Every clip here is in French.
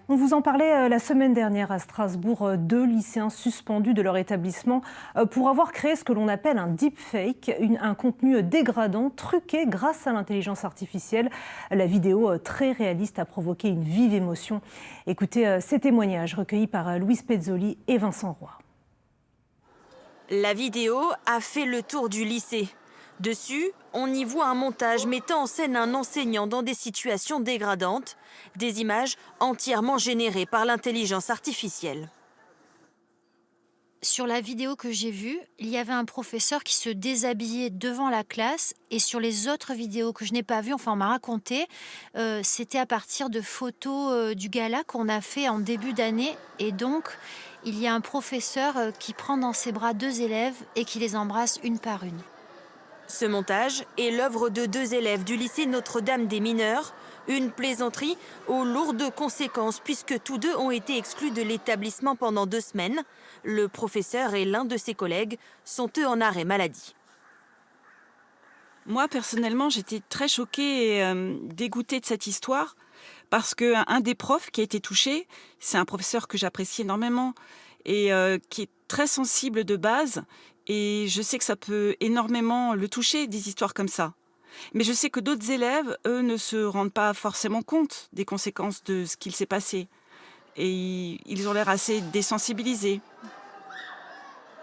On vous en parlait la semaine dernière à Strasbourg, deux lycéens suspendus de leur établissement pour avoir créé ce que l'on appelle un deepfake, un contenu dégradant, truqué grâce à l'intelligence artificielle. La vidéo très réaliste a provoqué une vive émotion. Écoutez ces témoignages recueillis par Louise Pezzoli et Vincent Roy. La vidéo a fait le tour du lycée. Dessus, on y voit un montage mettant en scène un enseignant dans des situations dégradantes, des images entièrement générées par l'intelligence artificielle. Sur la vidéo que j'ai vue, il y avait un professeur qui se déshabillait devant la classe et sur les autres vidéos que je n'ai pas vues, enfin on m'a raconté, c'était à partir de photos du gala qu'on a fait en début d'année et donc il y a un professeur qui prend dans ses bras deux élèves et qui les embrasse une par une. Ce montage est l'œuvre de deux élèves du lycée Notre-Dame des Mineurs, une plaisanterie aux lourdes conséquences puisque tous deux ont été exclus de l'établissement pendant 2 semaines. Le professeur et l'un de ses collègues sont eux en arrêt maladie. Moi, personnellement, j'étais très choquée et dégoûtée de cette histoire parce qu'un des profs qui a été touché, c'est un professeur que j'apprécie énormément et qui est très sensible de base et je sais que ça peut énormément le toucher, des histoires comme ça. Mais je sais que d'autres élèves, eux, ne se rendent pas forcément compte des conséquences de ce qu'il s'est passé et ils ont l'air assez désensibilisés.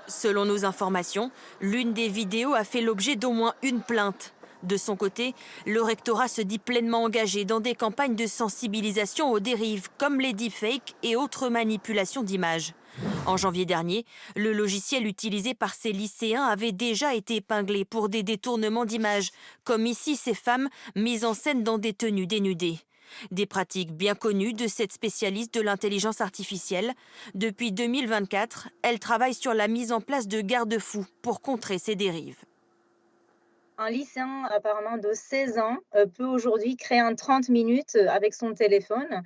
Selon nos informations, l'une des vidéos a fait l'objet d'au moins une plainte. De son côté, le rectorat se dit pleinement engagé dans des campagnes de sensibilisation aux dérives comme les deepfakes et autres manipulations d'images. En janvier dernier, le logiciel utilisé par ces lycéens avait déjà été épinglé pour des détournements d'images, comme ici ces femmes mises en scène dans des tenues dénudées. Des pratiques bien connues de cette spécialiste de l'intelligence artificielle. Depuis 2024, elle travaille sur la mise en place de garde-fous pour contrer ces dérives. Un lycéen apparemment de 16 ans peut aujourd'hui créer en 30 minutes avec son téléphone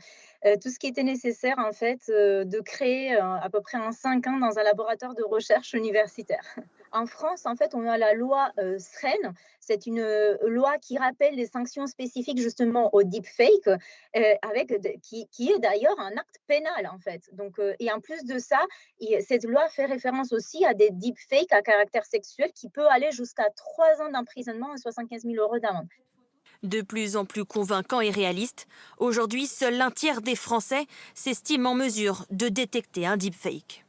tout ce qui était nécessaire en fait de créer à peu près en 5 ans dans un laboratoire de recherche universitaire. En France, en fait, on a la loi SREN. C'est une loi qui rappelle les sanctions spécifiques justement au deepfake, qui est d'ailleurs un acte pénal en fait. Donc, et en plus de ça, cette loi fait référence aussi à des deepfakes à caractère sexuel qui peut aller jusqu'à 3 ans d'emprisonnement et 75 000 euros d'amende. De plus en plus convaincant et réaliste, aujourd'hui, seul un tiers des Français s'estiment en mesure de détecter un deepfake.